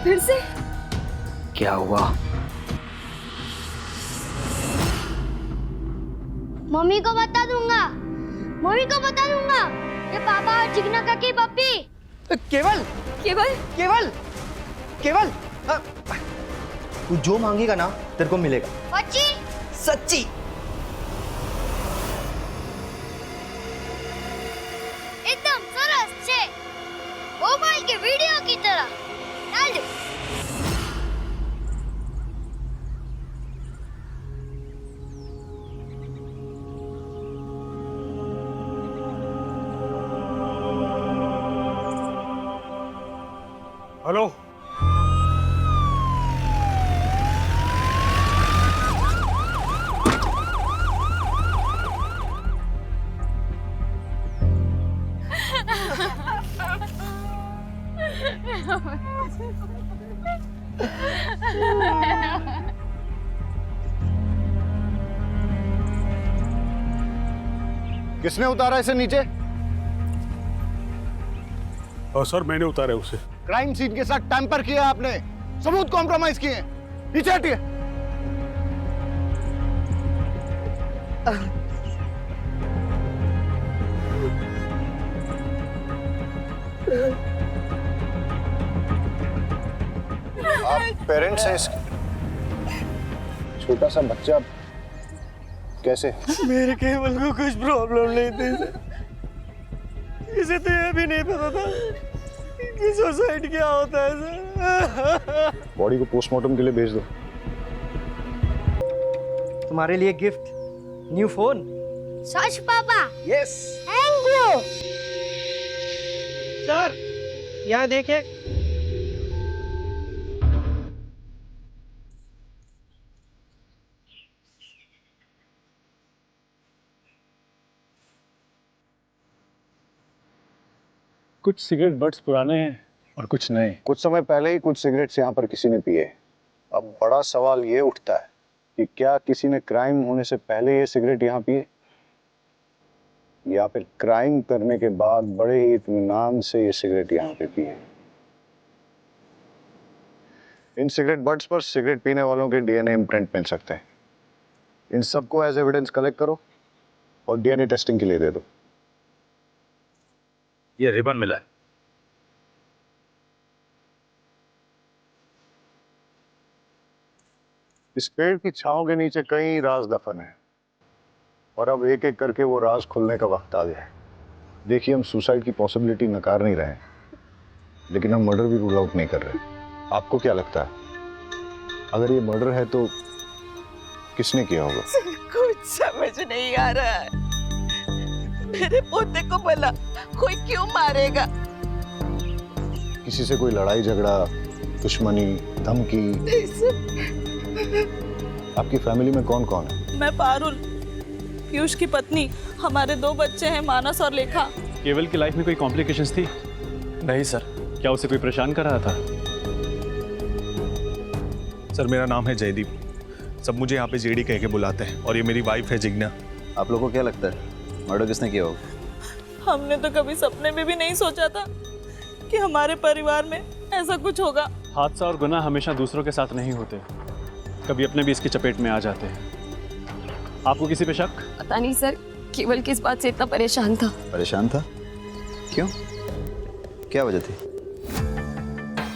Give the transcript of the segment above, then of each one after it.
फिर से? क्या हुआ? मम्मी को बता दूंगा, मम्मी को बता दूंगा। ये पापा और चिकना का की पप्पी। केवल केवल? केवल केवल तू जो मांगेगा ना तेरे को मिलेगा। सच्ची? सच्ची। एकदम सरस छे, मोबाइल के वीडियो की तरह। डाल दो। हेलो, किसने उतारा इसे नीचे? सर मैंने उतारा उसे। क्राइम सीन के साथ टैंपर किया आपने, सबूत कॉम्प्रोमाइज किए। नीचे हटिए। आप पेरेंट्स हैं इसके? छोटा सा बच्चा कैसे? मेरे केवल को कुछ प्रॉब्लम नहीं थी। इसे तो ये भी नहीं पता था कि सुसाइड क्या होता है सर। बॉडी को पोस्टमार्टम के लिए भेज दो। तुम्हारे लिए गिफ्ट, न्यू फोन। सच पापा? Yes thank you. सर यहाँ देखें। कुछ सिगरेट बट्स पुराने हैं और कुछ नए। कुछ समय पहले ही कुछ सिगरेट्स यहाँ पर किसी ने पिए। अब बड़ा सवाल ये उठता है कि क्या किसी ने क्राइम होने से पहले ये सिगरेट यहाँ पिए, या फिर क्राइम करने के बाद बड़े ही इत्मीनान से ये सिगरेट यहाँ पे पिए। इन सिगरेट बट्स पर सिगरेट पीने वालों के डीएनए इम्प्रिंट मिल सकते हैं। इन सबको एज एविडेंस कलेक्ट करो और डीएनए टेस्टिंग के लिए दे दो। ये रिबन मिला है। इस पेड़ की छांव के नीचे कई राज दफन है और अब एक एक करके वो राज खुलने का वक्त आ गया है। देखिए, हम सुसाइड की पॉसिबिलिटी नकार नहीं रहे हैं, लेकिन हम मर्डर भी रूल आउट नहीं कर रहे। आपको क्या लगता है, अगर ये मर्डर है तो किसने किया होगा? कुछ समझ नहीं आ रहा है। मेरे पोते को भला कोई क्यों मारेगा? किसी से कोई लड़ाई झगड़ा, दुश्मनी, धमकी? आपकी फैमिली में कौन कौन है? मैं पारुल, पीयूष की पत्नी। हमारे 2 बच्चे हैं, मानस और लेखा। केवल की लाइफ में कोई कॉम्प्लिकेशंस थी? नहीं सर। क्या उसे कोई परेशान कर रहा था? सर मेरा नाम है जयदीप, सब मुझे यहाँ पे जेडी कह के बुलाते हैं, और ये मेरी वाइफ है जिग्ना। आप लोगों को क्या लगता है मर्डर किसने किया होगा? हमने तो कभी सपने में भी नहीं सोचा था कि हमारे परिवार में ऐसा कुछ होगा। हादसा और गुनाह हमेशा दूसरों के साथ नहीं होते, कभी अपने भी इसकी चपेट में आ जाते हैं। आपको किसी पे शक? पता नहीं सर, केवल किस बात से इतना परेशान था। परेशान था? क्यों? क्या वजह थी?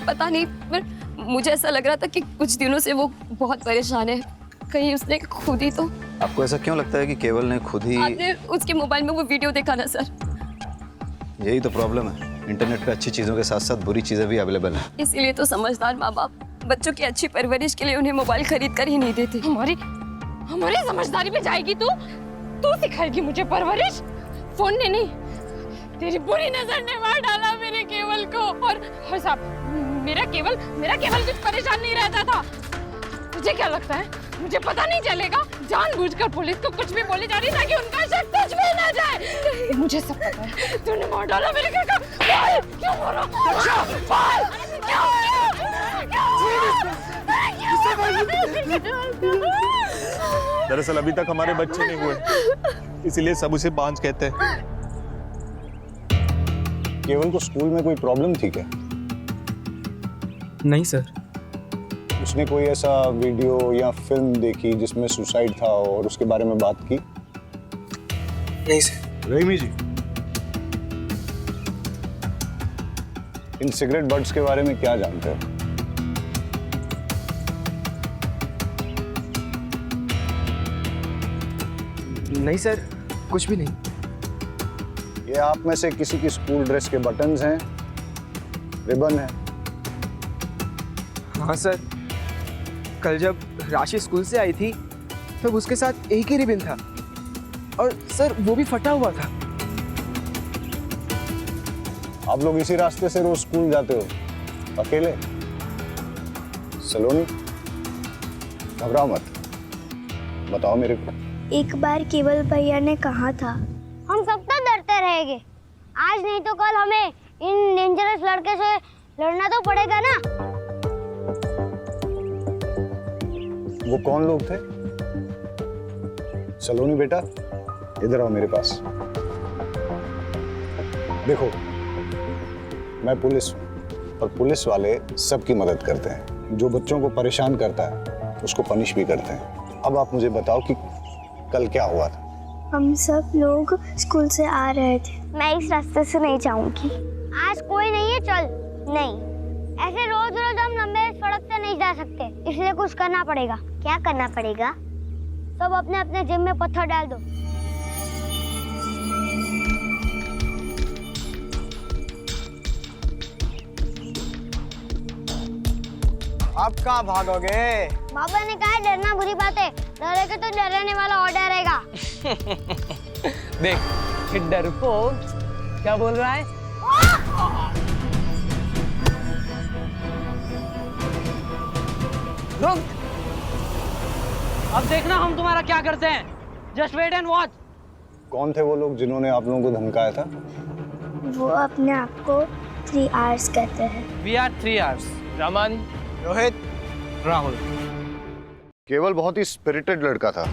पता नहीं, पर मुझे ऐसा लग रहा था कि कुछ दिनों से वो बहुत परेशान है। कहीं उसने खुद ही तो। आपको ऐसा क्यों लगता है कि केवल ने खुद ही? आपने उसके मोबाइल में वो वीडियो देखा ना सर? यही तो प्रॉब्लम है, इंटरनेट पे अच्छी चीजों के साथ साथ बुरी चीजें भी अवेलेबल हैं। इसीलिए तो समझदार माँ बाप बच्चों की अच्छी परवरिश के लिए उन्हें मोबाइल खरीद कर ही नहीं देते। हमारी समझदारी में जाएगी तू सिखाएगी मुझे परवरिश? फोन ने नहीं, तेरी बुरी नजर ने मार डाला मेरे केवल को। और साहब, मेरा केवल कुछ परेशान नहीं रहता था। तुझे क्या लगता है मुझे पता नहीं चलेगा? जानबूझकर पुलिस को कुछ भी बोली जा रही ताकि उनका शक कुछ भी ना जाए। मुझे सब पता है, तूने मार डाला मेरे घर का। क्यों मारा? दरअसल अभी तक हमारे बच्चे नहीं हुए, इसीलिए सब उसे बांझ कहते हैं। केवल को स्कूल में कोई प्रॉब्लम थी क्या? नहीं सर। उसने कोई ऐसा वीडियो या फिल्म देखी जिसमें सुसाइड था और उसके बारे में बात की? नहीं सर। रहीमी जी, इन सिगरेट बट्स के बारे में क्या जानते हो? नहीं सर, कुछ भी नहीं। ये आप में से किसी की स्कूल ड्रेस के बटन्स हैं, रिबन है? हाँ सर, कल जब राशि स्कूल से आई थी तब उसके साथ एक ही रिबन था और सर वो भी फटा हुआ था। आप लोग इसी रास्ते से रोज स्कूल जाते हो, अकेले? सलोनी, घबराओ मत, बताओ मेरे को। एक बार केवल भैया ने कहा था, हम सब तो डरते रहेंगे, आज नहीं तो कल हमें इन डेंजरस लड़के से लड़ना तो पड़ेगा ना। वो कौन लोग थे? सलोनी बेटा, इधर आओ मेरे पास। देखो, मैं पुलिस हूँ और पुलिस वाले सबकी मदद करते हैं। जो बच्चों को परेशान करता है उसको पनिश भी करते हैं। अब आप मुझे बताओ कि कल क्या हुआ था? हम सब लोग स्कूल से आ रहे थे। मैं इस रास्ते से नहीं जाऊंगी। आज कोई नहीं है, चल। नहीं, ऐसे रोज रोज हम लंबे सड़क से नहीं जा सकते, इसलिए कुछ करना पड़ेगा। क्या करना पड़ेगा? सब अपने अपने जेब में पत्थर डाल दो। आप कहाँ भागोगे? बाबा ने कहा है डरना बुरी बात है, डरेगा तो डराने वाला और डरेगा। देख, डरपोक क्या बोल रहा है? रुक, अब देखना हम तुम्हारा क्या करते हैं। Just wait and watch. कौन थे वो लोग जिन्होंने आप लोगों को धमकाया था? वो अपने आप को 3 आवर्स कहते हैं। We are 3 hours. Raman, Rohit, Rahul. केवल बहुत ही स्पिरिटेड लड़का था,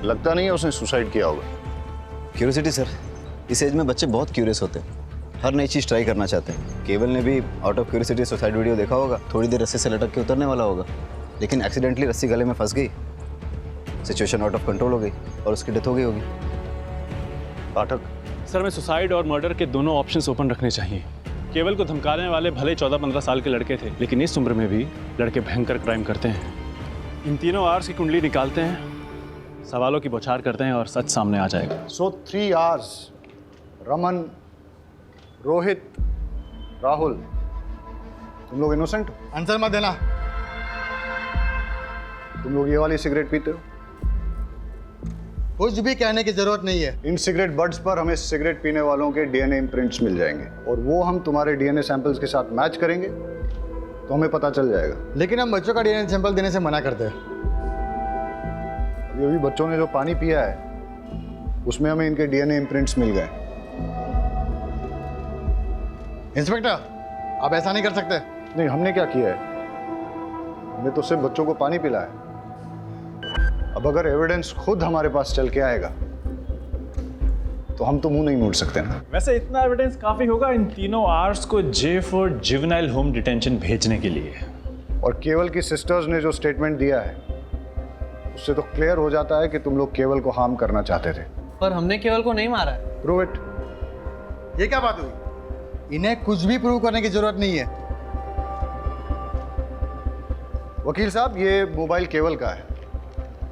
लगता नहीं है उसने सुसाइड किया होगा। क्यूरियोसिटी सर, इस एज में बच्चे बहुत क्यूरियस होते हैं, हर नई चीज़ ट्राई करना चाहते हैं। केवल ने भी out of curiosity suicide video देखा होगा, थोड़ी देर रस्सी से लटक के उतरने वाला होगा, लेकिन एक्सीडेंटली रस्सी गले में फंस गई, सिचुएशन आउट ऑफ कंट्रोल हो गई और उसकी डेथ हो गई होगी। पाठक सर, मैं सुसाइड और मर्डर के दोनों ऑप्शंस ओपन रखने चाहिए। केवल को धमकाने वाले भले 14-15 साल के लड़के थे, लेकिन इस उम्र में भी लड़के भयंकर क्राइम करते हैं। इन तीनों आवर्स की कुंडली निकालते हैं, सवालों की बौछार करते हैं और सच सामने आ जाएगा। सो 3 आवर्स, रमन, रोहित, राहुल, तुम लोग इनोसेंट हो? आंसर मत देना। तुम लोग ये वाली सिगरेट पीते हो? कुछ भी कहने की जरूरत नहीं है। इन सिगरेट बड्स पर हमें सिगरेट पीने वालों के डीएनए इम्प्रिंट्स मिल जाएंगे और वो हम तुम्हारे डीएनए सैंपल्स के साथ मैच करेंगे तो हमें पता चल जाएगा। लेकिन हम बच्चों का डीएनए सैंपल देने से मना करते हैं। अभी बच्चों ने जो पानी पिया है उसमें हमें इनके डीएनए इम्प्रिंट्स मिल गए। इंस्पेक्टर, आप ऐसा नहीं कर सकते। नहीं, हमने क्या किया है, हमने तो सिर्फ बच्चों को पानी पिलाया है। अब अगर एविडेंस खुद हमारे पास चल के आएगा तो हम तो मुंह नहीं मोड़ सकते ना। वैसे इतना एविडेंस काफी होगा इन तीनों आवर्स को J for juvenile home detention भेजने के लिए। और केवल की सिस्टर्स ने जो स्टेटमेंट दिया है उससे तो क्लियर हो जाता है कि तुम लोग केवल को हार्म करना चाहते थे। पर हमने केवल को नहीं मारा है। Prove it. ये क्या बात हुई? इन्हें कुछ भी प्रूव करने की जरूरत नहीं है। वकील साहब, ये मोबाइल केवल का है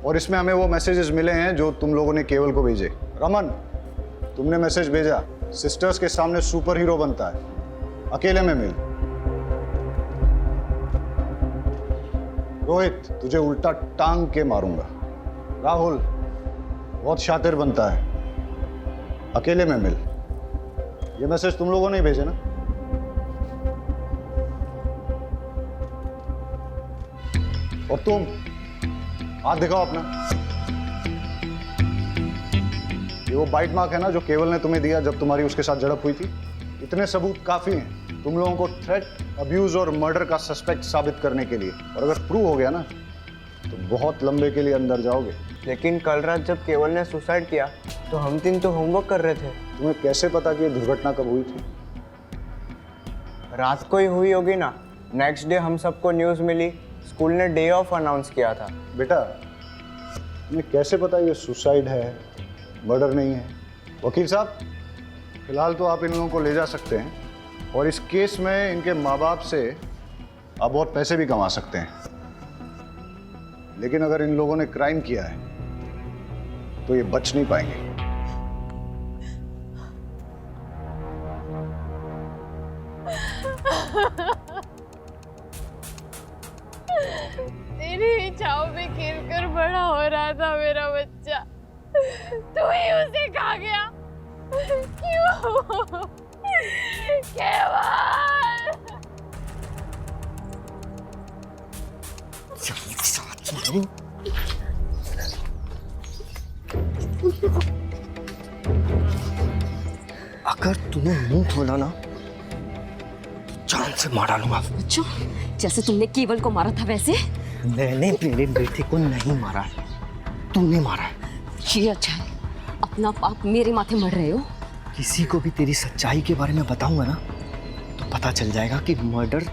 और इसमें हमें वो मैसेजेस मिले हैं जो तुम लोगों ने केवल को भेजे। रमन, तुमने मैसेज भेजा, सिस्टर्स के सामने सुपर हीरो बनता है, अकेले में मिल। रोहित, तुझे उल्टा टांग के मारूंगा। राहुल, बहुत शातिर बनता है, अकेले में मिल। ये मैसेज तुम लोगों ने भेजे ना? और तुम हाथ दिखाओ अपना। ये वो बाइट मार्क है ना जो केवल ने तुम्हें दिया जब तुम्हारी उसके साथ झड़प हुई थी। इतने सबूत काफी हैं तुम लोगों को थ्रेट, अब्यूज और मर्डर का सस्पेक्ट साबित करने के लिए। और अगर प्रूव हो गया ना तो बहुत लंबे के लिए अंदर जाओगे। लेकिन कल रात जब केवल ने सुसाइड किया तो हम 3 तो होमवर्क कर रहे थे। तुम्हें कैसे पता कि ये दुर्घटना कब हुई थी? रात को ही हुई होगी ना, नेक्स्ट डे हम सबको न्यूज़ मिली, स्कूल ने डे ऑफ अनाउंस किया था। बेटा तुम्हें कैसे पता ये सुसाइड है, मर्डर नहीं है? वकील साहब, फिलहाल तो आप इन लोगों को ले जा सकते हैं और इस केस में इनके माँ बाप से आप बहुत पैसे भी कमा सकते हैं। लेकिन अगर इन लोगों ने क्राइम किया है तो ये बच नहीं पाएंगे। तेरी छाव में खेलकर बड़ा हो रहा था मेरा बच्चा, तू ही उसे खा गया। क्यों? केवल अगर तूने मुंह खोला ना जान से मार डालूंगा। अच्छा, जैसे तुमने केवल को मारा था वैसे? मैंने मेरे बेटे को नहीं मारा है, तूने मारा है। ये अच्छा है, अपना पाप मेरे माथे मर रहे हो। किसी को भी तेरी सच्चाई के बारे में बताऊंगा ना तो पता चल जाएगा कि मर्डर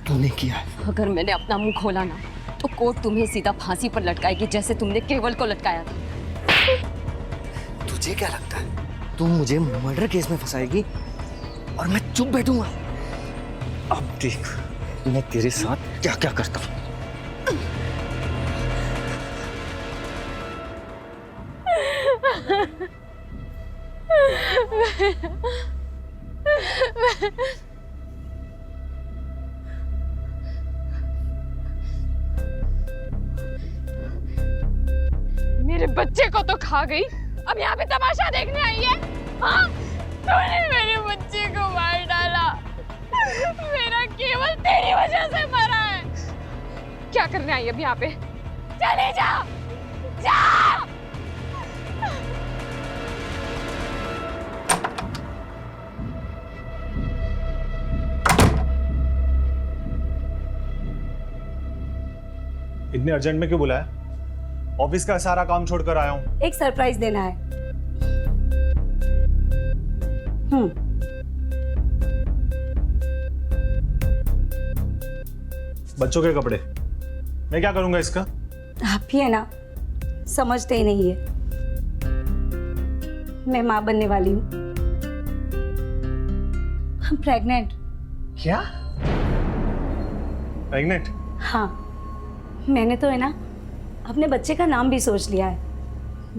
तूने किया है। अगर मैंने अपना मुंह खोला ना तो कोर्ट तुम्हें सीधा फांसी पर लटकाएगी, जैसे तुमने केवल को लटकाया था। तुझे क्या लगता है तू मुझे मर्डर केस में फंसाएगी और मैं चुप बैठूंगा? अब देख मैं तेरे साथ क्या क्या करता हूँ। मेरे बच्चे को तो खा गई, अब यहाँ पे तमाशा देखने आई है? हाँ, तूने मेरे बच्चे को मार डाला। मेरा केवल तेरी वजह से मरा है। क्या करने आई अब यहाँ पे? चले जा, जा। इतने अर्जेंट में क्यों बुलाया? ऑफिस का सारा काम छोड़कर आया हूँ। एक सरप्राइज देना है। बच्चों के कपड़े मैं क्या करूंगा इसका? आप ही है ना, समझते ही नहीं है। मैं माँ बनने वाली हूँ। हम प्रेग्नेंट। क्या? प्रेग्नेंट? हाँ, मैंने तो है ना अपने बच्चे का नाम भी सोच लिया है।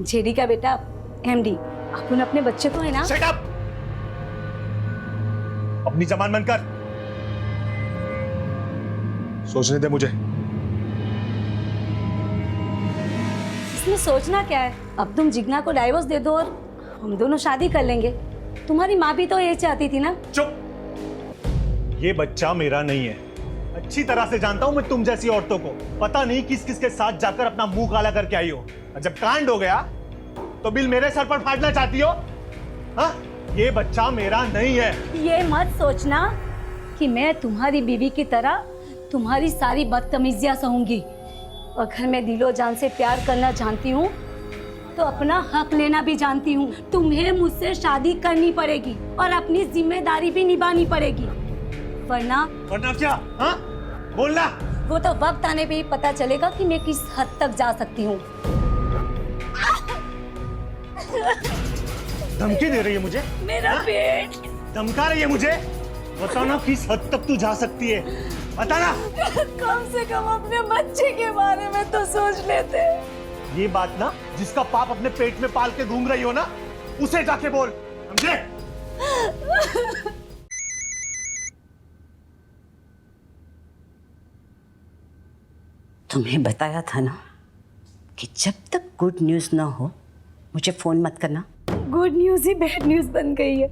जेडी का बेटा एमडी। अपन अपने बच्चे को है ना। Shut up! अपनी जबान बंद कर। सोचने दे मुझे। इसमें सोचना क्या है? अब तुम जिग्ना को डाइवोर्स दे दो और हम दोनों शादी कर लेंगे। तुम्हारी माँ भी तो ये चाहती थी ना। चुप! ये बच्चा मेरा नहीं है। अच्छी तरह से जानता हूं मैं तुम जैसी औरतों को। पता नहीं किस किस के साथ जाकर अपना मुंह काला करके आई हो। और जब कांड हो गया तो बिल मेरे सर पर फाड़ना चाहती हो? हाँ? ये बच्चा मेरा नहीं है। ये मत सोचना कि मैं तुम्हारी बीवी की तरह तुम्हारी सारी बदतमीजियां सहूंगी। अगर मैं दिलो जान से प्यार करना जानती हूँ तो अपना हक लेना भी जानती हूँ। तुम्हें मुझसे शादी करनी पड़ेगी और अपनी जिम्मेदारी भी निभानी पड़ेगी, वरना क्या? हाँ? बोलना। वो तो वक्त आने पे ही पता चलेगा कि मैं किस हद तक जा सकती हूँ। धमकी दे रही है मुझे? मेरा पेट। धमका रही है मुझे? बताओ ना किस हद तक तू जा सकती है? बता ना। कम से कम अपने बच्चे के बारे में तो सोच लेते। ये बात ना जिसका पाप अपने पेट में पाल के घूम रही हो ना, उसे जाके बोल, समझे? तुम्हें बताया था ना कि जब तक गुड न्यूज़ ना हो मुझे फ़ोन मत करना। गुड न्यूज़ ही बैड न्यूज़ बन गई है।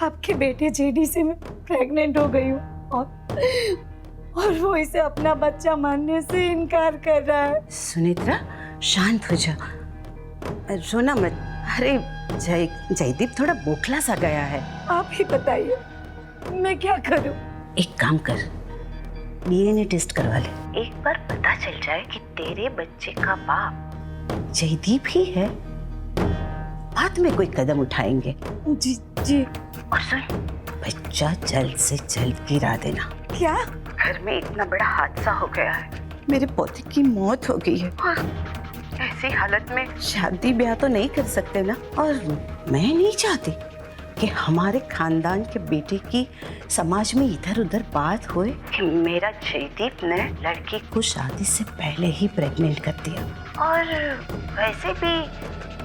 आपके बेटे जेडी से मैं प्रेग्नेंट हो गई हूँ और वो इसे अपना बच्चा मानने से इनकार कर रहा है। सुनेत्रा, शांत हो जा, रोना मत। अरे जयदीप थोड़ा बोखला सा गया है। आप ही बताइए मैं क्या करूँ? एक काम कर, डीएनए टेस्ट करवा ले। एक बार पता चल जाए कि तेरे बच्चे का बाप जयदीप ही है, बाद में कोई कदम उठाएंगे। जी जी। और सुन, बच्चा जल्द से जल्द गिरा देना। क्या? घर में इतना बड़ा हादसा हो गया है, मेरे पोते की मौत हो गई है और ऐसी हालत में शादी ब्याह तो नहीं कर सकते ना। और मैं नहीं चाहती कि हमारे खानदान के बेटे की समाज में इधर उधर बात होए कि मेरा जयदीप ने लड़की को शादी से पहले ही प्रेग्नेंट कर दिया। और वैसे भी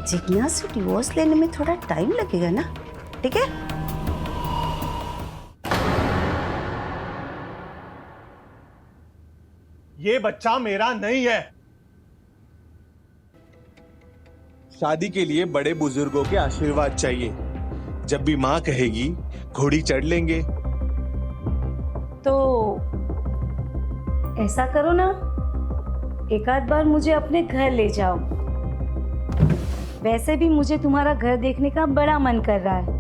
जिज्ञा से डिवोर्स लेने में थोड़ा टाइम लगेगा ना, ठीक है? ये बच्चा मेरा नहीं है। शादी के लिए बड़े बुजुर्गों के आशीर्वाद चाहिए। जब भी माँ कहेगी घोड़ी चढ़ लेंगे। तो ऐसा करो ना, एक आध बार मुझे अपने घर ले जाओ। वैसे भी मुझे तुम्हारा घर देखने का बड़ा मन कर रहा है।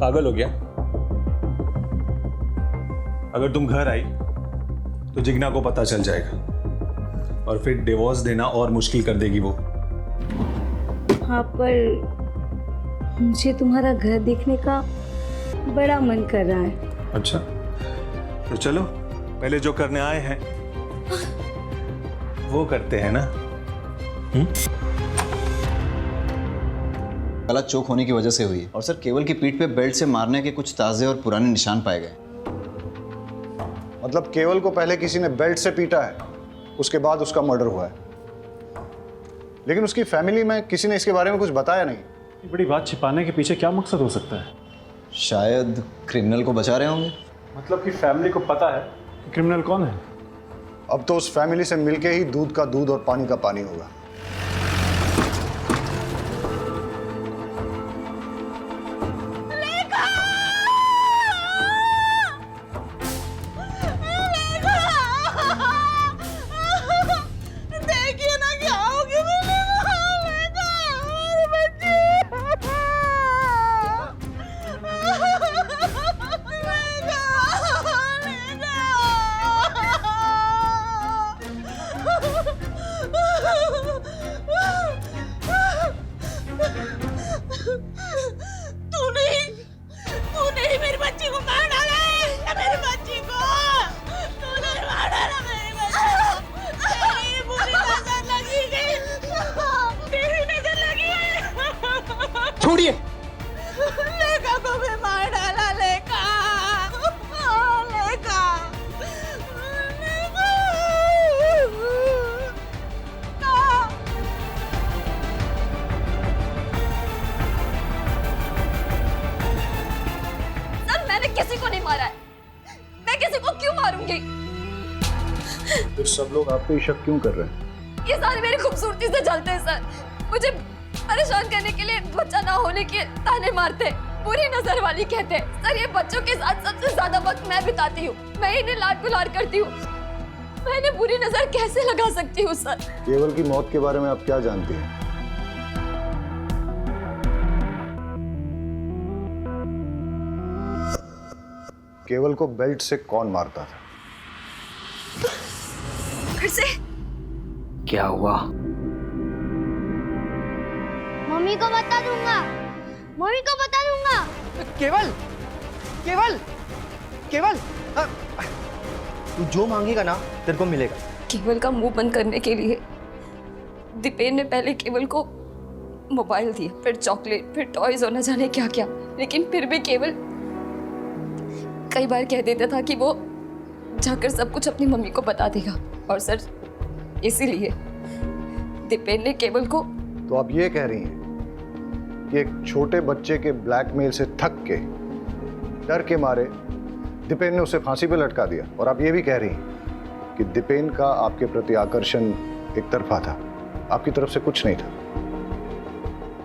पागल हो गया? अगर तुम घर आई तो जिग्ना को पता चल जाएगा और फिर डिवोर्स देना और मुश्किल कर देगी वो। हाँ, पर मुझे तुम्हारा घर देखने का बड़ा मन कर रहा है। अच्छा, तो चलो पहले जो करने आए हैं वो करते हैं ना। गला चोक होने की वजह से हुई है। और सर, केवल की पीठ पे बेल्ट से मारने के कुछ ताजे और पुराने निशान पाए गए। मतलब केवल को पहले किसी ने बेल्ट से पीटा है, उसके बाद उसका मर्डर हुआ है। लेकिन उसकी फैमिली में किसी ने इसके बारे में कुछ बताया नहीं। ये बड़ी बात छिपाने के पीछे क्या मकसद हो सकता है? शायद क्रिमिनल को बचा रहे होंगे। मतलब कि फैमिली को पता है कि क्रिमिनल कौन है? अब तो उस फैमिली से मिलके ही दूध का दूध और पानी का पानी होगा। छोड़िए। लेखा को भी मार डाला। लेखा सर, मैंने किसी को नहीं मारा है। मैं किसी को क्यों मारूंगी? फिर सब लोग आप पे ही शक क्यों कर रहे हैं? ये सारे मेरी खूबसूरती से जलते हैं सर। मुझे परेशान करने के लिए बच्चा ना होने के ताने मारते, बुरी नजर वाली कहते। सर, ये बच्चों के साथ सबसे ज्यादा वक्त मैं बिताती हूँ। मैं इन्हें लाड गुलार करती हूँ। मैं इन्हें बुरी नजर कैसे लगा सकती हूँ सर? केवल की मौत के बारे में आप क्या जानती हैं? केवल को बेल्ट से कौन मारता था? फिर से क्या हुआ? मम्मी को बता दूंगा। मम्मी को बता दूंगा। केवल केवल केवल तू जो मांगेगा ना तेरे को मिलेगा। केवल का मुंह बंद करने के लिए दीपेन ने पहले केवल को मोबाइल दिए, फिर चॉकलेट, फिर टॉयज और न जाने क्या क्या। लेकिन फिर भी केवल कई बार कह देता था कि वो जाकर सब कुछ अपनी मम्मी को बता देगा। और सर, इसीलिए दीपेन ने केवल को। तो आप ये कह रही हैं कि एक छोटे बच्चे के ब्लैकमेल से थक के, डर के मारे दीपेन ने उसे फांसी पे लटका दिया। और आप ये भी कह रही हैं कि दीपेन का आपके प्रति आकर्षण एक तरफा था, आपकी तरफ से कुछ नहीं था।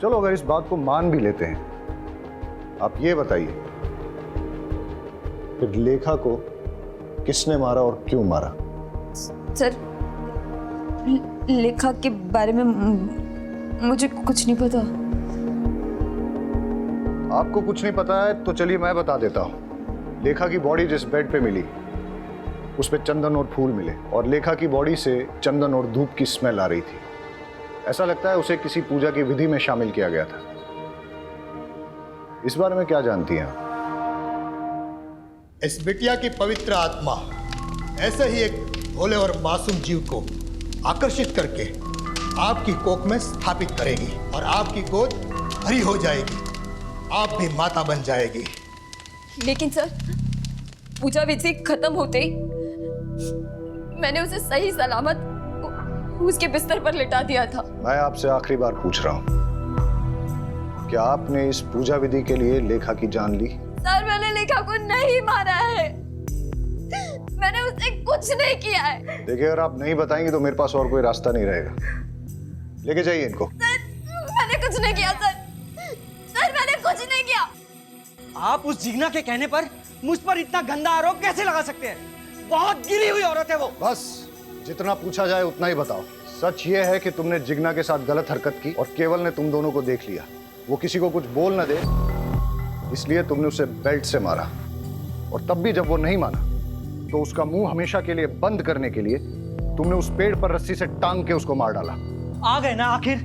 चलो, अगर इस बात को मान भी लेते हैं, आप ये बताइए फिर लेखा को किसने मारा और क्यों मारा? सर, लेखा के बारे में मुझे कुछ नहीं पता। आपको कुछ नहीं पता है तो चलिए मैं बता देता हूँ। लेखा की बॉडी जिस बेड पे मिली उस पे चंदन और फूल मिले, और लेखा की बॉडी से चंदन और धूप की स्मेल आ रही थी। ऐसा लगता है उसे किसी पूजा की विधि में शामिल किया गया था। इस बारे में क्या जानती हैं आप? इस बिटिया की पवित्र आत्मा ऐसे ही एक भोले और मासूम जीव को आकर्षित करके आपकी कोख में स्थापित करेगी और आपकी गोद भरी हो जाएगी, आप भी माता बन जाएगी। लेकिन सर, पूजा विधि खत्म होते ही मैंने उसे सही सलामत उसके बिस्तर पर लिटा दिया था। मैं आपसे आखिरी बार पूछ रहा हूं, क्या आपने इस पूजा विधि के लिए लेखा की जान ली? सर, मैंने लेखा को नहीं मारा है, मैंने उसे कुछ नहीं किया है। देखिए, अगर आप नहीं बताएंगे तो मेरे पास और कोई रास्ता नहीं रहेगा। लेके जाइए इनको। सर, मैंने कुछ नहीं किया सर, मैंने कुछ नहीं किया। आप उस जिग्ना के कहने पर मुझ पर इतना गंदा आरोप कैसे लगा सकते हैं? बहुत गिरी हुई औरत है वो। बस जितना पूछा जाए उतना ही बताओ। सच ये है कि तुमने जिग्ना के साथ गलत हरकत की और केवल ने तुम दोनों को देख लिया। वो किसी को कुछ बोल न दे, इसलिए तुमने उसे बेल्ट से मारा। और तब भी जब वो नहीं माना तो उसका मुंह हमेशा के लिए बंद करने के लिए तुमने उस पेड़ पर रस्सी से टांग के उसको मार डाला। आ गए ना आखिर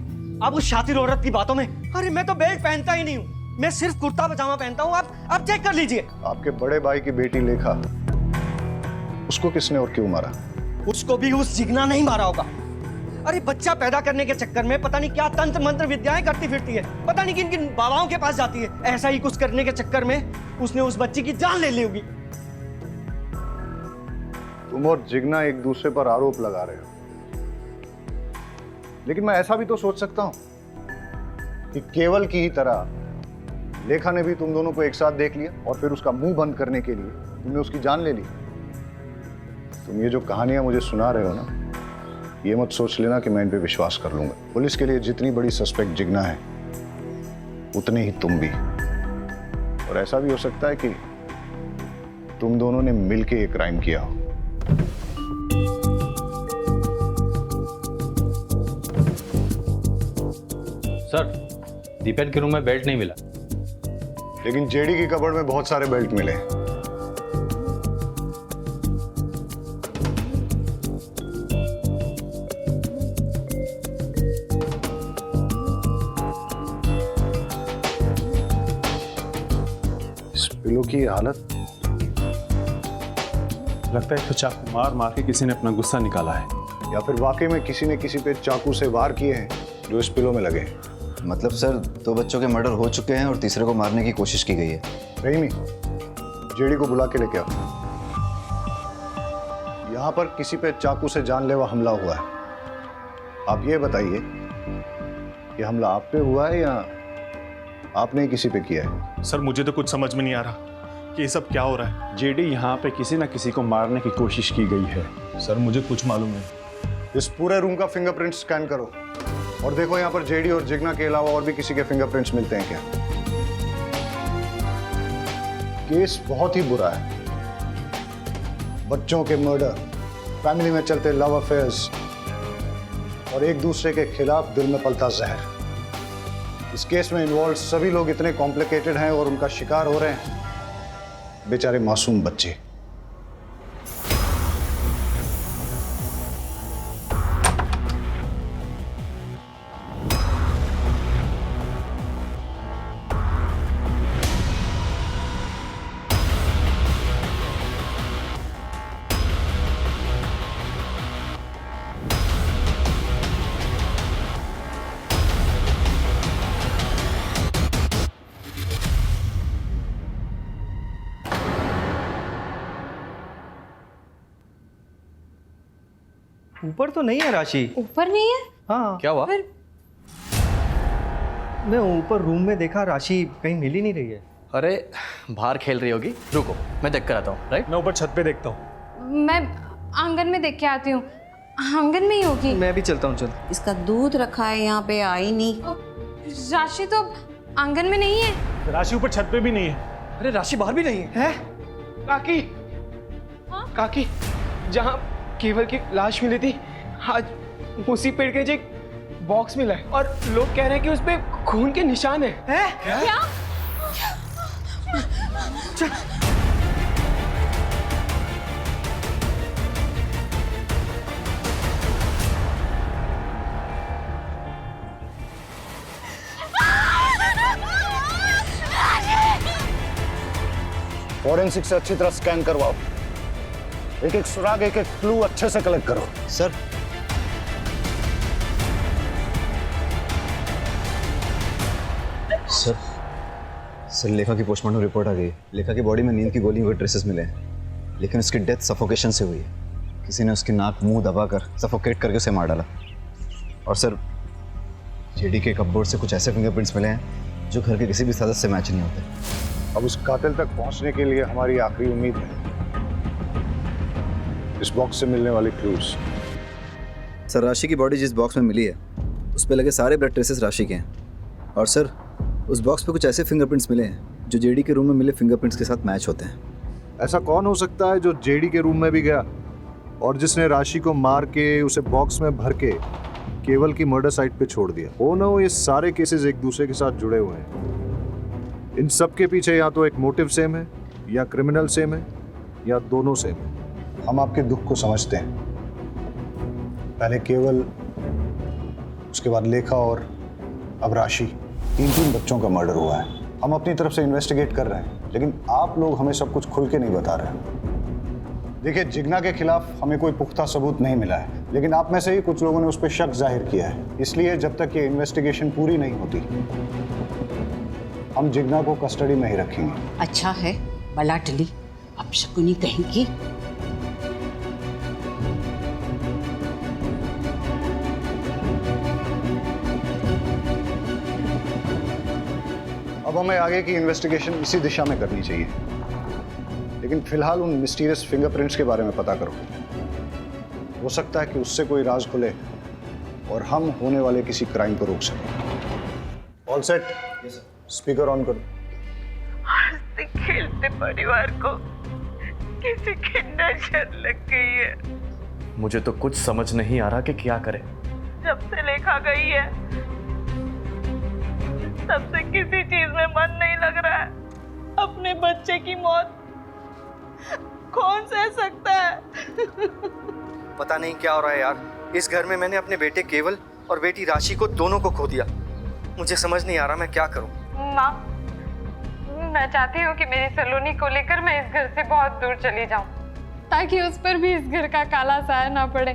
अब उस शातिर औरत की बातों में। अरे मैं तो बेल्ट पहनता ही नहीं हूँ, मैं सिर्फ कुर्ता पजामा पहनता हूँ। आप चेक कर लीजिए। आपके बड़े भाई की बेटी लेखा, उसको किसने और क्यों मारा? उसको भी उस जिग्ना नहीं मारा होगा। अरे बच्चा पैदा करने के चक्कर में पता नहीं क्या तंत्र मंत्र विद्याएं करती फिरती है, पता नहीं किन किन बाबाओं के पास जाती है। ऐसा ही कुछ करने के चक्कर में उसने उस बच्ची की जान ले ली होगी। तुम और जिग्ना एक दूसरे पर आरोप लगा रहे हो, लेकिन मैं ऐसा भी तो सोच सकता हूं कि केवल की ही तरह लेखा ने भी तुम दोनों को एक साथ देख लिया और फिर उसका मुंह बंद करने के लिए तुमने उसकी जान ले ली। तुम ये जो कहानियां मुझे सुना रहे हो ना, ये मत सोच लेना कि मैं इन पे विश्वास कर लूंगा। पुलिस के लिए जितनी बड़ी सस्पेक्ट जिग्ना है, उतनी ही तुम भी। और ऐसा भी हो सकता है कि तुम दोनों ने मिलके एक क्राइम किया हो। सर, दीपेन के रूम में बेल्ट नहीं मिला, लेकिन जेडी की कबर्ड में बहुत सारे बेल्ट मिले। इस पिलो की हालत, लगता है तो चाकू मार मार के किसी ने अपना गुस्सा निकाला है, या फिर वाकई में किसी ने किसी पे चाकू से वार किए हैं जो इस पिलो में लगे हैं। मतलब सर, 2 बच्चों के मर्डर हो चुके हैं और तीसरे को मारने की कोशिश की गई है। रहीमी, जेडी को बुला के लेके आओ। यहाँ पर किसी पे चाकू से जानलेवा हमला हुआ है। आप ये बताइए कि हमला आप पे हुआ है या आपने किसी पे किया है? सर, मुझे तो कुछ समझ में नहीं आ रहा कि ये सब क्या हो रहा है। जेडी यहाँ पे किसी ना किसी को मारने की कोशिश की गई है। सर, मुझे कुछ मालूम नहीं। इस पूरे रूम का फिंगरप्रिंट स्कैन करो और देखो यहाँ पर जेडी और जिग्ना के अलावा और भी किसी के फिंगरप्रिंट्स मिलते हैं क्या। केस बहुत ही बुरा है। बच्चों के मर्डर, फैमिली में चलते लव अफेयर्स और एक दूसरे के खिलाफ दिल में पलता जहर। इस केस में इन्वॉल्व सभी लोग इतने कॉम्प्लिकेटेड हैं और उनका शिकार हो रहे हैं बेचारे मासूम बच्चे। ऊपर तो नहीं है राशि। ऊपर नहीं है? हाँ, क्या हुआ? मैं ऊपर रूम में देखा, राशि कहीं मिल ही नहीं रही है। अरे बाहर खेल रही होगी, रुको मैं देख कर आता हूँ। राइट, मैं ऊपर छत पे देखता हूँ। मैं आंगन में देख के आती हूँ, आंगन में ही होगी। मैं भी चलता हूँ। चल, इसका दूध रखा है यहाँ पे, आई नहीं। राशि तो आंगन में नहीं है। राशि ऊपर छत पे भी नहीं है। अरे राशि बाहर भी नहीं है। काकी, काकी, जहाँ केवल की लाश मिली थी, आज उसी पेड़ के नीचे एक बॉक्स मिला है और लोग कह रहे हैं कि उसपे खून के निशान है। क्या? फॉरेंसिक से अच्छी तरह स्कैन करवाओ, एक एक सुराग, एक एक क्लू अच्छे से कलेक्ट करो। सर सर सर लेखा की पोस्टमार्टम रिपोर्ट आ गई है। लेखा की बॉडी में नींद की गोलियों के ट्रेसेस मिले हैं, लेकिन उसकी डेथ सफोकेशन से हुई है। किसी ने उसकी नाक मुंह दबाकर सफोकेट करके उसे मार डाला। और सर जेडी के कपबोर्ड से कुछ ऐसे फिंगरप्रिंट्स मिले हैं जो घर के किसी भी सदस्य से मैच नहीं होते। अब उस कातिल तक पहुंचने के लिए हमारी आखिरी उम्मीद है इस बॉक्स से मिलने वाले क्लूज। सर राशि की बॉडी जिस बॉक्स में मिली है उस पर लगे सारे ब्लड ट्रेसेस राशि के हैं। और सर उस बॉक्स पे कुछ ऐसे फिंगरप्रिंट्स मिले हैं जो जेडी के रूम में मिले फिंगरप्रिंट्स के साथ मैच होते हैं। ऐसा कौन हो सकता है जो जेडी के रूम में भी गया और जिसने राशि को मार के उसे बॉक्स में भर के केवल की मर्डर साइट पे छोड़ दिया? हो ना हो ये सारे केसेस एक दूसरे के साथ जुड़े हुए हैं। इन सब के पीछे या तो एक मोटिव सेम है, या क्रिमिनल सेम है, या दोनों सेम है। हम आपके दुख को समझते हैं। पहले केवल, उसके बाद लेखा और अब राशि, तीन बच्चों का मर्डर हुआ है। हम अपनी तरफ से इन्वेस्टिगेट कर रहे हैं, लेकिन आप लोग हमें सब कुछ खुल के नहीं बता रहे हैं। देखिए, जिग्ना के खिलाफ हमें कोई पुख्ता सबूत नहीं मिला है, लेकिन आप में से ही कुछ लोगों ने उस पर शक जाहिर किया है। इसलिए जब तक ये इन्वेस्टिगेशन पूरी नहीं होती हम जिग्ना को कस्टडी में ही रखेंगे। अच्छा है, बला टली, अब शकुनी कहेंगी। अब हमें आगे की इन्वेस्टिगेशन इसी दिशा में करनी चाहिए, लेकिन फिलहाल उन मिस्टीरियस फिंगरप्रिंट्स के बारे में पता करो। हो सकता है कि उससे कोई राज खुले और हम होने वाले किसी क्राइम को रोक सकें। All set? स्पीकर ऑन करो। हंसते खेलते परिवार को किसी की नजर लग गई है। मुझे तो कुछ समझ नहीं आ रहा कि क्या करें। जब से लेखा गई है तब से किसी चीज में मन नहीं लग रहा है। अपने बच्चे की मौत कौन सह सकता है? पता नहीं क्या हो रहा है यार। इस घर में मैंने अपने बेटे केवल और बेटी राशि को दोनों को खो दिया। मुझे समझ नहीं आ रहा मैं क्या करूं। माँ, मैं चाहती हूँ कि मेरी सलोनी को लेकर मैं इस घर से बहुत दूर चली जाऊं, ताकि उस पर भी इस घर का काला साया ना पड़े।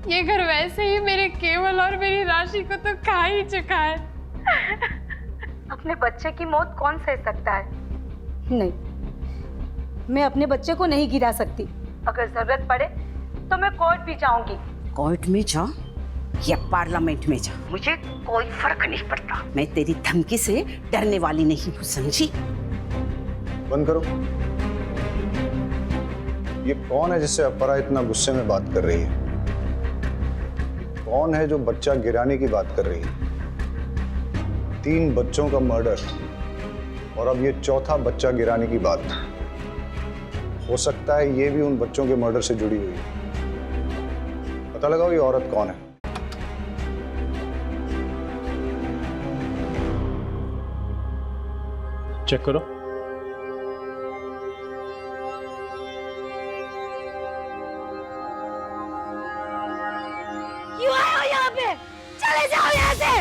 ये घर वैसे ही मेरे केवल और मेरी राशि को तो खा ही चुका है। अपने बच्चे की मौत कौन सह सकता है? नहीं, मैं अपने बच्चे को नहीं गिरा सकती। अगर जरूरत पड़े तो मैं कोर्ट भी जाऊंगी। कोर्ट में जा या पार्लियामेंट में जा, मुझे कोई फर्क नहीं पड़ता। मैं तेरी धमकी से डरने वाली नहीं हूँ, समझी? बंद करो। ये कौन है जिससे अपरा इतना गुस्से में बात कर रही है? कौन है जो बच्चा गिराने की बात कर रही है? 3 बच्चों का मर्डर और अब ये चौथा बच्चा गिराने की बात। हो सकता है ये भी उन बच्चों के मर्डर से जुड़ी हुई है। पता लगाओ ये औरत कौन है। चेक करो। क्यों आए हो यहाँ पे? चले जाओ यहाँ से।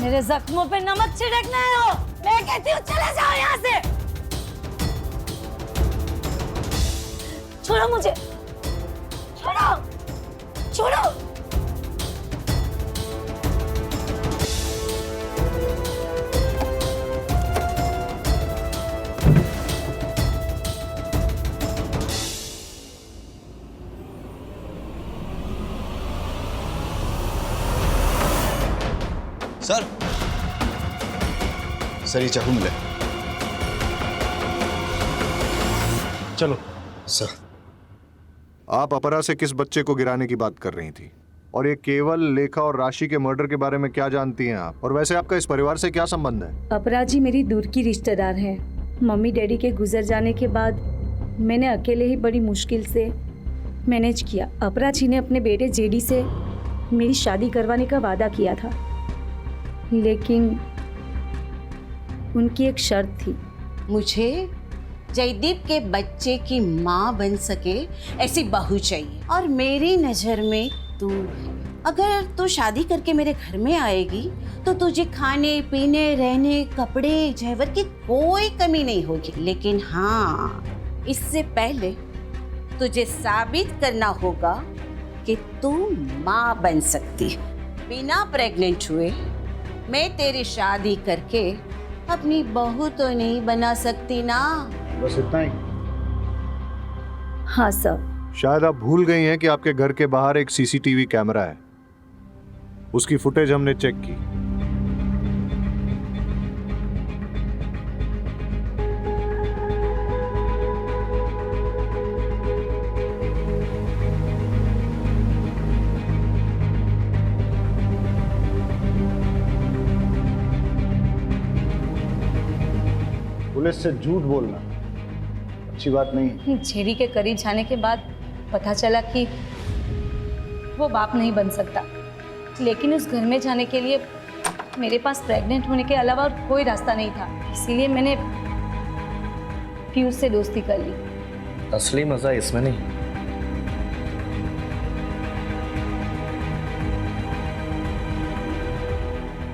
मेरे जख्मों पे नमक छिड़कना है हो। मैं कहती हूँ चले जाओ यहाँ से। छोड़ो मुझे, छोड़ो, छोड़ो। सर ये चाकू मिला। चलो। सर, आप अपरा से किस बच्चे को गिराने की बात कर रही थी? और ये केवल, लेखा और राशि के मर्डर के बारे में क्या जानती हैं आप? और वैसे आपका इस परिवार से क्या संबंध है? अपराजी मेरी दूर की रिश्तेदार हैं। मम्मी डैडी के गुजर जाने के बाद मैंने अकेले ही बड़ी मुश्किल से मैनेज किया। अपराजी ने अपने बेटे जेडी से मेरी शादी करवाने का वादा किया था, लेकिन उनकी एक शर्त थी। मुझे जयदीप के बच्चे की माँ बन सके ऐसी बहू चाहिए, और मेरी नजर में तू अगर तू शादी करके मेरे घर में आएगी तो तुझे खाने पीने रहने कपड़े जेवर की कोई कमी नहीं होगी। लेकिन हाँ, इससे पहले तुझे साबित करना होगा कि तू माँ बन सकती है। बिना प्रेग्नेंट हुए मैं तेरी शादी करके अपनी बहू तो नहीं बना सकती ना। बस इतना ही? हाँ सर। शायद आप भूल गई हैं कि आपके घर के बाहर एक सीसीटीवी कैमरा है। उसकी फुटेज हमने चेक की। पुलिस से झूठ बोलना अच्छी बात नहीं। जेडी के करीब जाने के बाद पता चला कि वो बाप नहीं बन सकता, लेकिन उस घर में जाने के लिए मेरे पास प्रेग्नेंट होने के अलावा और कोई रास्ता नहीं था। इसीलिए मैंने पीयूष से दोस्ती कर ली। असली मजा इसमें नहीं,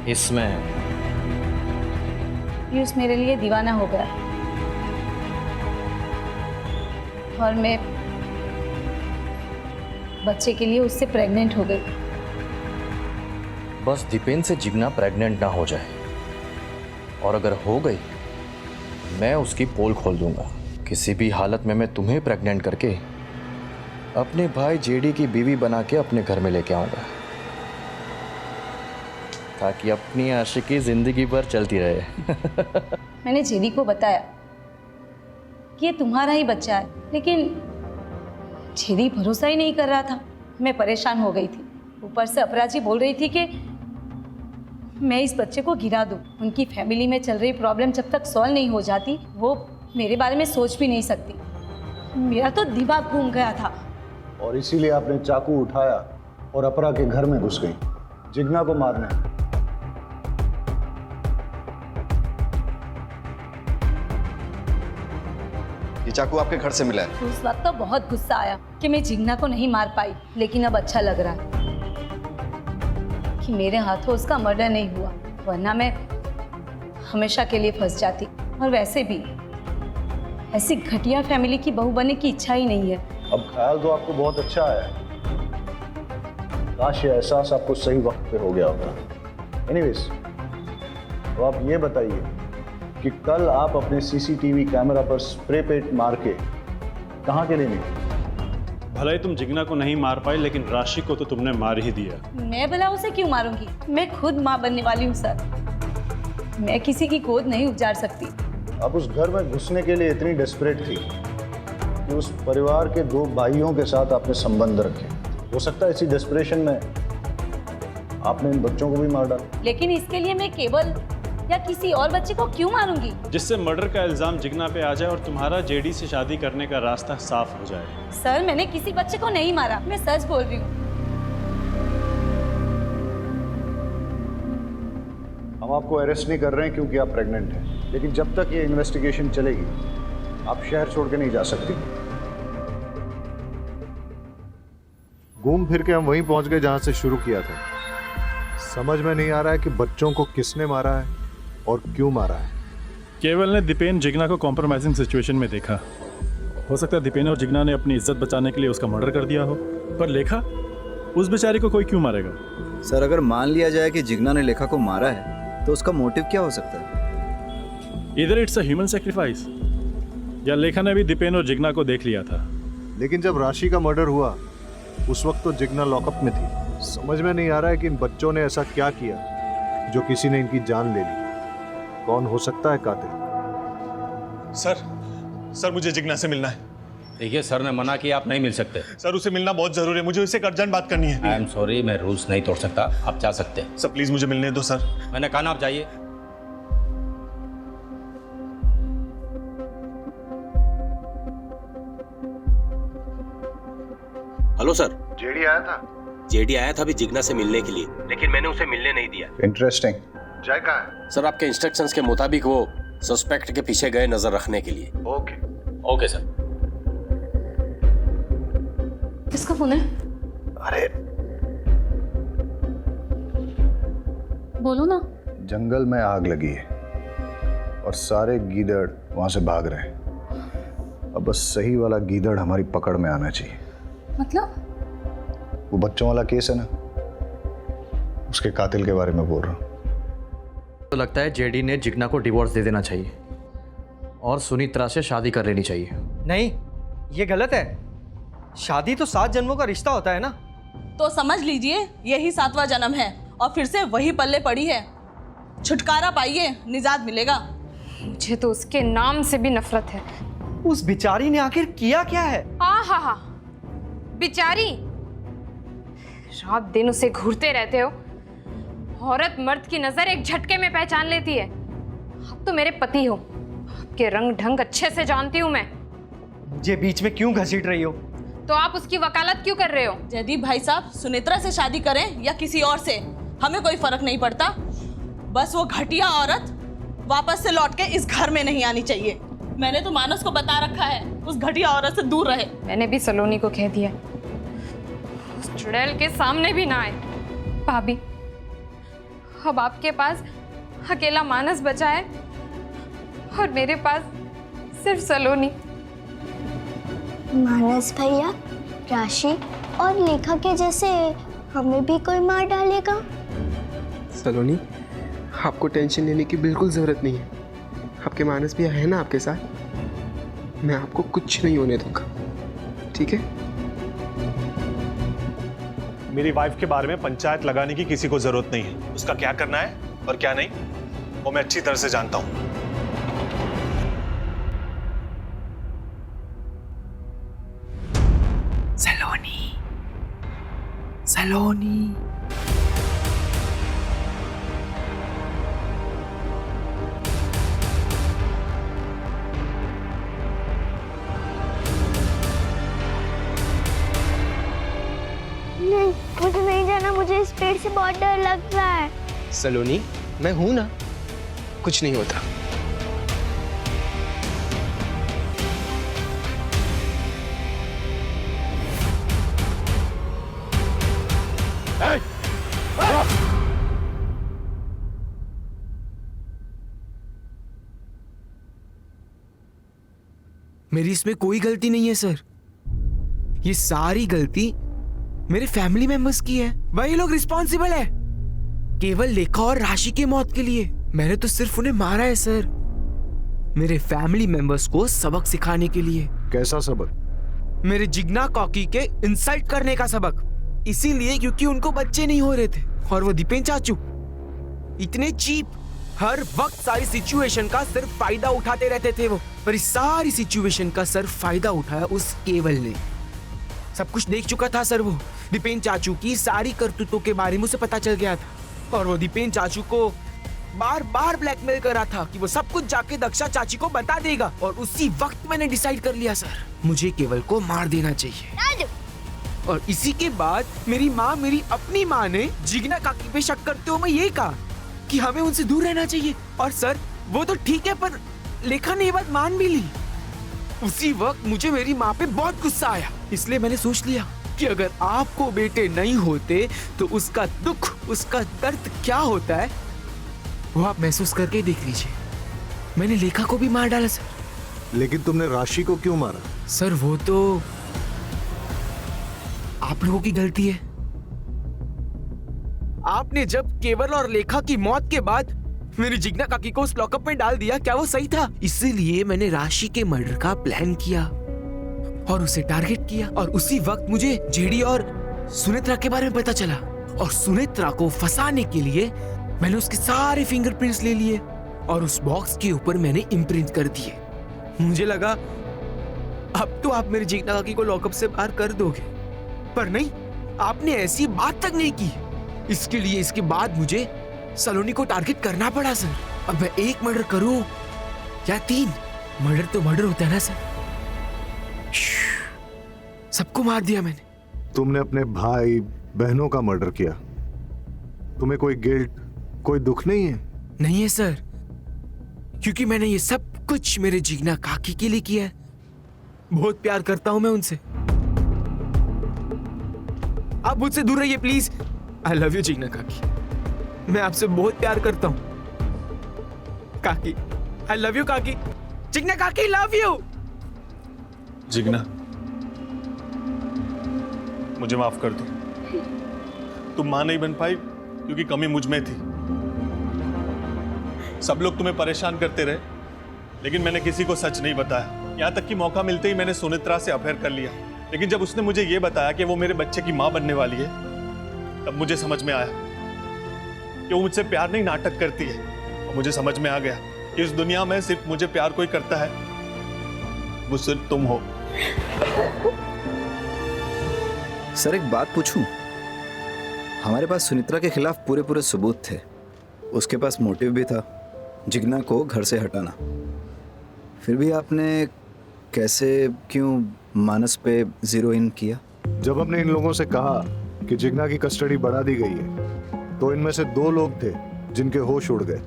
इसमें। पीयूष मेरे लिए दीवाना हो गया और मैं बच्चे के लिए उससे प्रेग्नेंट हो गई। बस दीपेन से जिग्ना प्रेग्नेंट ना हो जाए, और अगर हो गई मैं उसकी पोल खोल दूंगा। किसी भी हालत में मैं तुम्हें प्रेग्नेंट करके अपने भाई जेडी की बीवी बना के अपने घर में लेके आऊंगा, ताकि अपनी आशिकी जिंदगी भर चलती रहे। मैंने जेडी को बताया कि ये तुम्हारा ही बच्चा है, लेकिन जेडी भरोसा ही नहीं कर रहा था। मैं परेशान हो गई थी। ऊपर से अपराजी बोल रही थी कि मैं इस बच्चे को गिरा दूं। उनकी फैमिली में चल रही प्रॉब्लम जब तक सॉल्व नहीं हो जाती वो मेरे बारे में सोच भी नहीं सकती। मेरा तो दिमाग घूम गया था। और इसीलिए आपने चाकू उठाया और अपरा के घर में घुस गई जिग्ना को मारने। ये चाकू आपके घर से मिला है? उस वक्त तो बहुत गुस्सा आया कि मैं जिग्ना को नहीं मार पाई, लेकिन अब अच्छा लग रहा है कि मेरे हाथों उसका मर्डर नहीं हुआ, वरना मैं हमेशा के लिए फंस जाती। और वैसे भी ऐसी घटिया फैमिली की बहू बनने की इच्छा ही नहीं है। अब ख्याल तो आपको बहुत अच्छा आया, काश ये एहसास आपको सही वक्त पे हो गया होता। एनीवेज, तो आप ये बताइए कि कल आप अपने सीसीटीवी कैमरा पर स्प्रे पेंट मार के कहाँ के लिए निकले? भले ही तुम जिग्ना को नहीं मार पाई, लेकिन राशि को तो तुमने मार ही दिया। मैं भला उसे क्यों मारूंगी? मैं खुद माँ बनने वाली हूँ सर। मैं किसी की गोद नहीं उजाड़ सकती। आप उस घर में घुसने के लिए इतनी डेस्परेट थी कि उस परिवार के 2 भाइयों के साथ आपने संबंध रखे। हो सकता है इसी डेस्परेशन में आपने इन बच्चों को भी मार डाला। लेकिन इसके लिए मैं केवल या किसी और बच्चे को क्यों मारूंगी? जिससे मर्डर का इल्जाम जिग्ना पे आ जाए और तुम्हारा जेडी से शादी करने का रास्ता साफ हो जाए। सर, मैंने किसी बच्चे को नहीं मारा, मैं सच बोल रही हूँ। हम आपको अरेस्ट नहीं कर रहे हैं क्योंकि आप प्रेग्नेंट हैं, लेकिन जब तक ये इन्वेस्टिगेशन चलेगी आप शहर छोड़ के नहीं जा सकती। घूम फिर के हम वहीं पहुंच गए जहां से शुरू किया था। समझ में नहीं आ रहा है कि बच्चों को किसने मारा है और क्यों मारा है। केवल ने दीपेन जिग्ना को कॉम्प्रोमाइजिंग सिचुएशन में देखा। हो सकता है दीपेन और जिग्ना ने अपनी इज्जत बचाने के लिए उसका मर्डर कर दिया हो, पर लेखा, उस बेचारी को कोई क्यों मारेगा? सर, अगर मान लिया जाए कि जिग्ना ने लेखा को मारा है तो उसका मोटिव क्या हो सकता है? इधर इट्स अ ह्यूमन सैक्रिफाइस, या लेखा ने भी दीपेन और जिग्ना को देख लिया था। लेकिन जब राशि का मर्डर हुआ उस वक्त तो जिग्ना लॉकअप में थी। समझ में नहीं आ रहा है कि इन बच्चों ने ऐसा क्या किया जो किसी ने इनकी जान ले ली। कौन हो सकता है कातिल? सर मुझे जिग्ना से मिलना है। देखिए, सर ने मना किया, आप नहीं मिल सकते। सर, उसे मिलना बहुत जरूरी है, मुझे उससे एक अर्जेंट बात करनी है। आई एम सॉरी, मैं रूल्स नहीं तोड़ सकता, आप जा सकते हैं। सर प्लीज मुझे मिलने दो सर। मैंने कहा ना, आप जाइए। Hello sir. जेडी आया था? जेडी आया था अभी जिग्ना से मिलने के लिए, लेकिन मैंने उसे मिलने नहीं दिया। इंटरेस्टिंग। जय कहाँ है? सर, आपके इंस्ट्रक्शंस के मुताबिक वो सस्पेक्ट के पीछे गए नजर रखने के लिए। Okay okay sir. किसका फोन है? अरे बोलो ना। जंगल में आग लगी है और सारे गीदड़ वहां से भाग रहे हैं। अब बस सही वाला गीदड़ हमारी पकड़ में आना चाहिए। मतलब? वो बच्चों वाला केस है ना, उसके कातिल के बारे में बोल रहा हूँ। तो लगता है जेडी ने जिग्ना को डिवोर्स दे देना चाहिए और सुनित्रा से शादी कर लेनी चाहिए। नहीं, ये गलत है। शादी तो 7 जन्मों का रिश्ता होता है ना। तो समझ लीजिए यही 7वां जन्म है और फिर से वही पल्ले पड़ी है। छुटकारा पाइए, निजात मिलेगा। मुझे तो उसके नाम से भी नफरत है। उस बिचारी ने आखिर किया क्या है? हाँ, बिचारी। रात दिन उसे घूरते रहते हो। औरत मर्द की नजर एक झटके में पहचान लेती है। आप तो मेरे पति हो, आपके रंग ढंग अच्छे से जानती हूँ मैं। मुझे बीच में क्यों घसीट रही हो? तो आप उसकी वकालत क्यों कर रहे हो? जयदीप भाई साहब, सुनेत्रा से शादी करें या किसी और से, हमें कोई फर्क नहीं पड़ता। बस वो घटिया औरत वापस से लौट के इस घर में नहीं आनी चाहिए। मैंने तो मानस को बता रखा है उस घटिया औरत से दूर रहे। मैंने भी सलोनी को कह दिया उस चुड़ैल के सामने भी ना आए। भाभी, अब आपके पास अकेला मानस बचा है और मेरे पास सिर्फ सलोनी। मानस भैया, राशि और लेखा के जैसे हमें भी कोई मार डालेगा? सलोनी, आपको टेंशन लेने की बिल्कुल ज़रूरत नहीं है। आपके मानस भी है ना आपके साथ। मैं आपको कुछ नहीं होने दूंगा, ठीक है? मेरी वाइफ के बारे में पंचायत लगाने की किसी को जरूरत नहीं है। उसका क्या करना है और क्या नहीं वो मैं अच्छी तरह से जानता हूं। सलोनी। नहीं, मुझे नहीं जाना। मुझे इस पेड़ से बहुत डर लग रहा है। सलोनी, मैं हूं ना, कुछ नहीं होता। मेरी इसमें कोई गलती नहीं है सर। ये सारी गलती मेरे फैमिली मेंबर्स की है। वही लोग रिस्पॉन्सिबल है केवल लेखा और राशि की मौत के लिए। मैंने तो सिर्फ उन्हें मारा है सर, मेरे फैमिली मेंबर्स को सबक सिखाने के लिए। कैसा सबक? मेरे जिग्ना कॉकी के इंसल्ट करने का सबक। इसीलिए क्योंकि उनको बच्चे नहीं हो रहे थे और वो दीपेन चाचू इतने चीप, हर वक्त सारी सिचुएशन का सिर्फ फायदा उठाते रहते थे वो। पर इस सारी सिचुएशन का सिर्फ फायदा उठाया उस केवल ने। सब कुछ देख चुका था सर वो। दीपेन चाचू की सारी करतूतों के बारे में उसे पता चल गया था और वो दीपेन चाचू को बार बार ब्लैकमेल कर रहा था कि वो सब कुछ जाके दक्षा चाची को बता देगा। और उसी वक्त मैंने डिसाइड कर लिया सर, मुझे केवल को मार देना चाहिए। और इसी के बाद मेरी माँ, मेरी अपनी माँ ने जिग्ना काकी पे शक करते हुए ये कहा कि हमें उनसे दूर रहना चाहिए। और सर वो तो ठीक है, पर लेखा ने ये बात मान भी ली। उसी वक्त मुझे मेरी माँ पे बहुत गुस्सा आया, इसलिए मैंने सोच लिया कि अगर आपको बेटे नहीं होते तो उसका दुख, उसका दर्द क्या होता है वो आप महसूस करके देख लीजिए। मैंने लेखा को भी मार डाला सर। लेकिन तुमने राशि को क्यों मारा? सर वो तो आप लोगों की गलती है। आपने जब केवल और लेखा की मौत के बाद मेरी जिग्ना काकी को उस लॉकअप में डाल दिया, क्या वो सही था? इसीलिए मैंने राशि के मर्डर का प्लान किया और उसे टारगेट किया। और उसी वक्त मुझे जेडी और सुनेत्रा के बारे में पता चला और सुनेत्रा को फंसाने के लिए मैंने उसके सारे फिंगरप्रिंट्स ले लिए और उस बॉक्स के ऊपर मैंने इम्प्रिंट कर दिए। मुझे लगा अब तो आप मेरी जिग्ना काकी को लॉकअप से बाहर कर दोगे, पर नहीं, आपने ऐसी बात तक नहीं की। इसके लिए इसके बाद मुझे सलोनी को टारगेट करना पड़ा सर। अब मैं 1 मर्डर करूं या 3, मर्डर तो मर्डर होता है ना सर। सबको मार दिया मैंने। तुमने अपने भाई बहनों का मर्डर किया, तुम्हें कोई गिल्ट, कोई दुख नहीं है? नहीं है सर, क्योंकि मैंने ये सब कुछ मेरे जिग्ना काकी के लिए किया है। बहुत प्यार करता हूं मैं उनसे। आप मुझसे दूर रहिए please. I love you Jigna काकी। मैं आपसे बहुत प्यार करता हूँ काकी। आई लव यू काकी। जिग्ना काकी लव यू। जिग्ना, मुझे माफ कर दो। तुम मां नहीं बन पाई क्योंकि कमी मुझ में थी। सब लोग तुम्हें परेशान करते रहे, लेकिन मैंने किसी को सच नहीं बताया। यहां तक कि मौका मिलते ही मैंने सुनित्रा से अफेयर कर लिया। लेकिन जब उसने मुझे यह बताया कि वो मेरे बच्चे की मां बनने वाली है, तब मुझे समझ में आया कि वो मुझसे प्यार नहीं नाटक करती है। और मुझे समझ में आ गया कि इस दुनिया में सिर्फ मुझे प्यार कोई करता है, वो सिर्फ तुम हो। सर एक बात पूछूं? हमारे पास सुनित्रा के खिलाफ पूरे सबूत थे। उसके पास मोटिव भी था, जिग्ना को घर से हटाना। फिर भी आपने कैसे, क्यों मानस पे जीरो इन किया? जब हमने इन लोगों से कहा कि जिग्ना की कस्टडी बढ़ा दी गई है, तो इनमें से 2 लोग थे जिनके होश उड़ गए।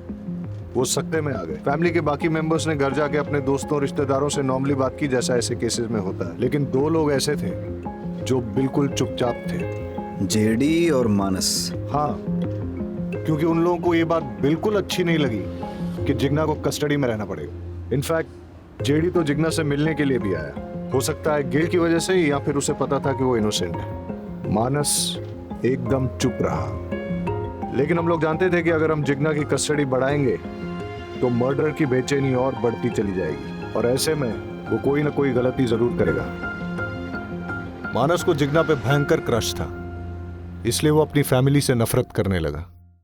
वो सकते में आ गए। फैमिली के बाकी मेंबर्स ने घर जाके अपने दोस्तों रिश्तेदारों से नॉर्मली बात की, जैसा ऐसे केसेस में होता है। लेकिन 2 लोग ऐसे थे जो बिल्कुल चुपचाप थे। जेडी और मानस। हाँ, क्योंकि उन लोगों को ये बात बिल्कुल अच्छी नहीं लगी कि जिग्ना को कस्टडी में रहना पड़ेगा। इनफैक्ट जेडी तो जिग्ना से मिलने के लिए भी आया। हो सकता है गिल्ट की वजह से, या फिर उसे पता था कि वो इनोसेंट है। मानस एकदम चुप रहा। लेकिन हम लोग जानते थे कि अगर हम जिग्ना की कस्टडी बढ़ाएंगे तो मर्डर की बेचैनी और बढ़ती चली जाएगी, और ऐसे में वो कोई ना कोई गलती जरूर करेगा। मानस को जिग्ना पे भयंकर क्रश था, इसलिए वो अपनी फैमिली से नफरत करने लगा।